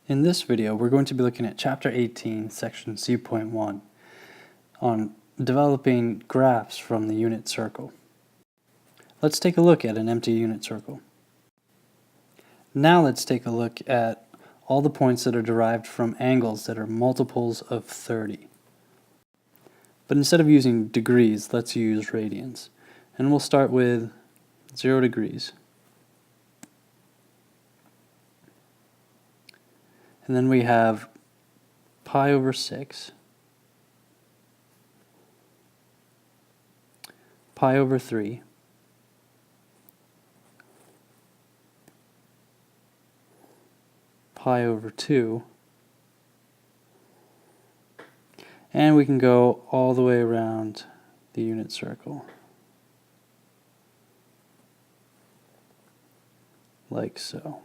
In this video, we're going to be looking at Chapter 18, Section C.1 on developing graphs from the unit circle. Let's take a look at an empty unit circle. Now let's take a look at all the points that are derived from angles that are multiples of 30. But instead of using degrees, let's use radians. And we'll start with 0 degrees. And then we have pi over 6, pi over 3, pi over 2, and we can go all the way around the unit circle, like so.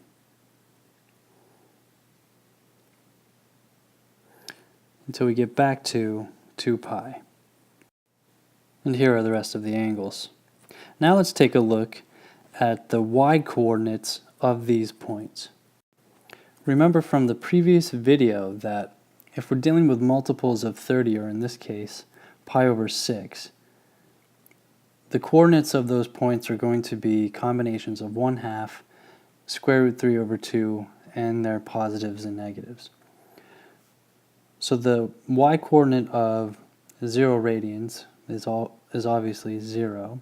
Until we get back to 2 pi. And here are the rest of the angles. Now let's take a look at the y-coordinates of these points. Remember from the previous video that if we're dealing with multiples of 30, or in this case, pi over 6, the coordinates of those points are going to be combinations of 1/2, square root 3 over 2, and their positives and negatives. So the y-coordinate of 0 radians is obviously 0.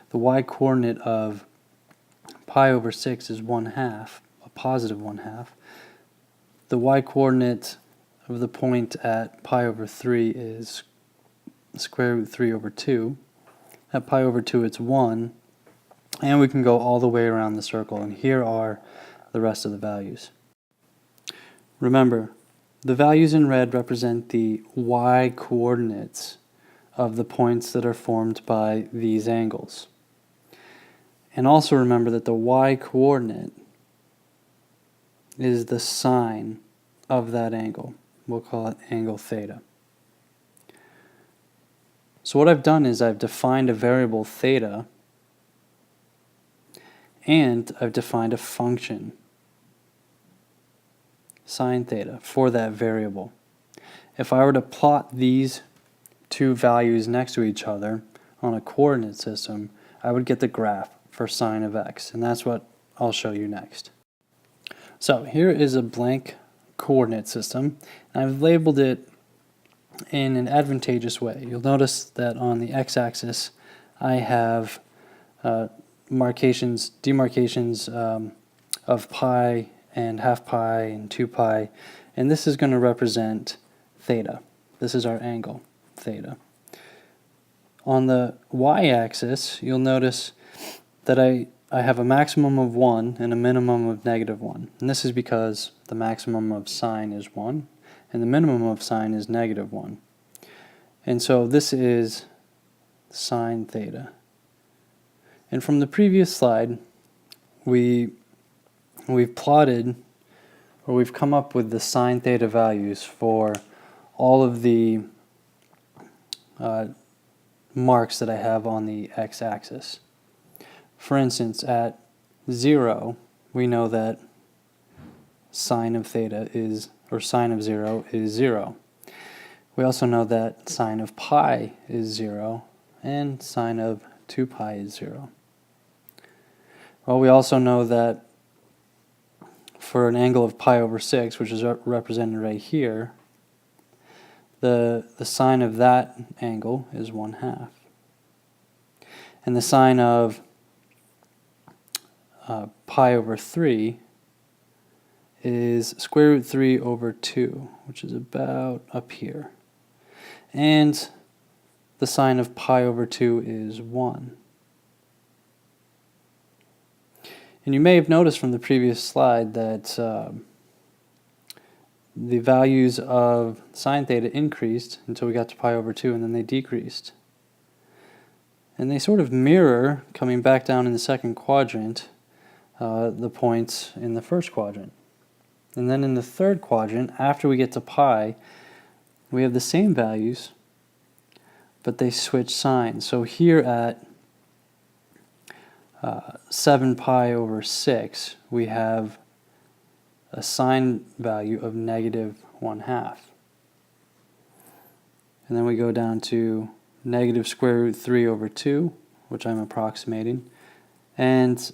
The y-coordinate of pi over 6 is 1/2, a positive 1/2. The y-coordinate of the point at pi over 3 is square root 3 over 2. At pi over 2 it's 1. And we can go all the way around the circle, and here are the rest of the values. Remember, the values in red represent the y-coordinates of the points that are formed by these angles. And also remember that the y-coordinate is the sine of that angle. We'll call it angle theta. So what I've done is I've defined a variable theta, and I've defined a function, sine theta, for that variable. If I were to plot these two values next to each other on a coordinate system, I would get the graph for sine of x, and that's what I'll show you next. So here is a blank coordinate system, and I've labeled it in an advantageous way. You'll notice that on the x-axis I have demarcations of pi and half pi and 2 pi, and this is going to represent theta. This is our angle, theta. On the y-axis, you'll notice that I have a maximum of 1 and a minimum of -1. And this is because the maximum of sine is 1 and the minimum of sine is -1. And so this is sine theta. And from the previous slide, we've plotted, or we've come up with the sine theta values for all of the marks that I have on the x-axis. For instance, at 0, we know that sine of theta is, or sine of 0 is 0. We also know that sine of pi is 0, and sine of 2 pi is 0. Well, we also know that for an angle of pi over 6, which is represented right here, the sine of that angle is 1/2. And the sine of pi over 3 is square root 3 over 2, which is about up here. And the sine of pi over 2 is 1. And you may have noticed from the previous slide that the values of sine theta increased until we got to pi over 2, and then they decreased. And they sort of mirror, coming back down in the second quadrant, the points in the first quadrant. And then in the third quadrant, after we get to pi, we have the same values, but they switch signs. So here at 7 pi over 6, we have a sine value of -1/2. And then we go down to negative square root 3 over 2, which I'm approximating, and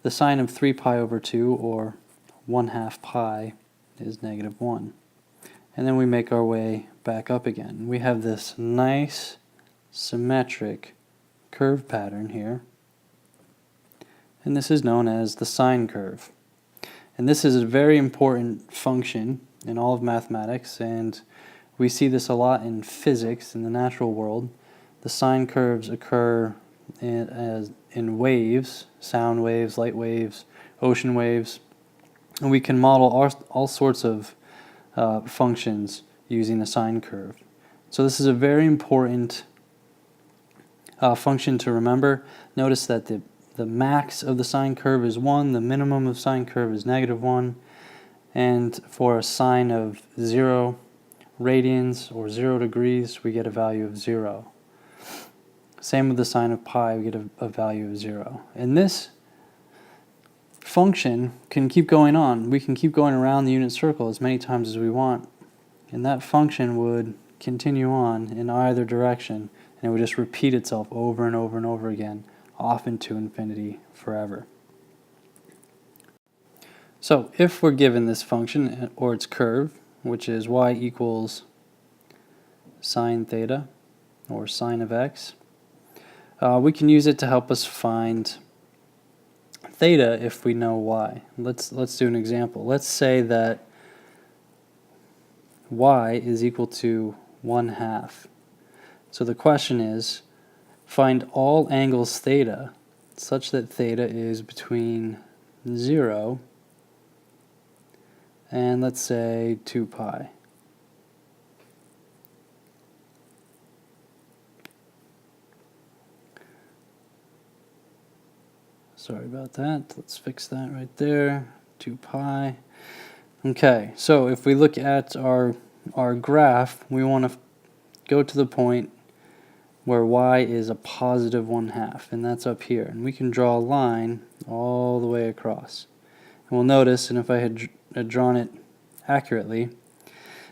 the sine of 3 pi over 2, or 1/2 pi, is -1. And then we make our way back up again. We have this nice symmetric curve pattern here, and this is known as the sine curve. And this is a very important function in all of mathematics, and we see this a lot in physics, in the natural world. The sine curves occur in waves, sound waves, light waves, ocean waves, and we can model all sorts of functions using a sine curve. So this is a very important function to remember. Notice that the max of the sine curve is 1, the minimum of sine curve is -1, and for a sine of 0 radians or 0 degrees, we get a value of 0. Same with the sine of pi, we get a value of 0. And this function can keep going on. We can keep going around the unit circle as many times as we want, and that function would continue on in either direction, and it would just repeat itself over and over and over again, often to infinity forever. So if we're given this function, or its curve, which is y equals sine theta, or sine of x, we can use it to help us find theta if we know y. Let's do an example. Let's say that y is equal to 1/2. So the question is, find all angles theta such that theta is between 0 and, let's say, 2 pi. Sorry about that. Let's fix that right there. 2 pi. Okay, so if we look at our graph, we want to go to the point where y is a positive 1/2, and that's up here. And we can draw a line all the way across. And we'll notice, and if I had drawn it accurately,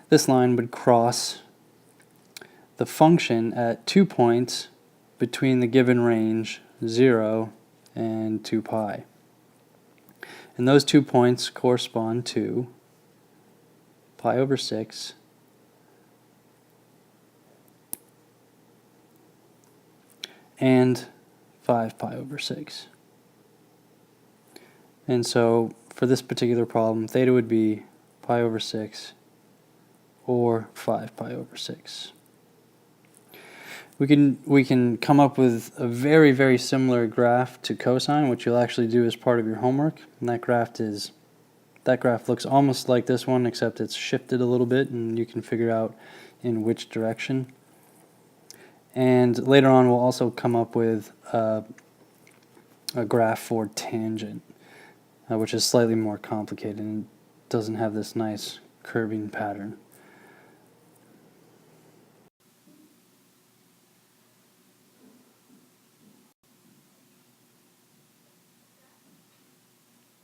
this line would cross the function at 2 points between the given range 0 and 2 pi. And those 2 points correspond to pi over 6 and 5 pi over 6. And so for this particular problem, theta would be pi over 6 or 5 pi over 6. We can come up with a very, very similar graph to cosine, which you'll actually do as part of your homework. And that graph looks almost like this one, except it's shifted a little bit, and you can figure out in which direction. And later on, we'll also come up with a graph for tangent, which is slightly more complicated and doesn't have this nice curving pattern.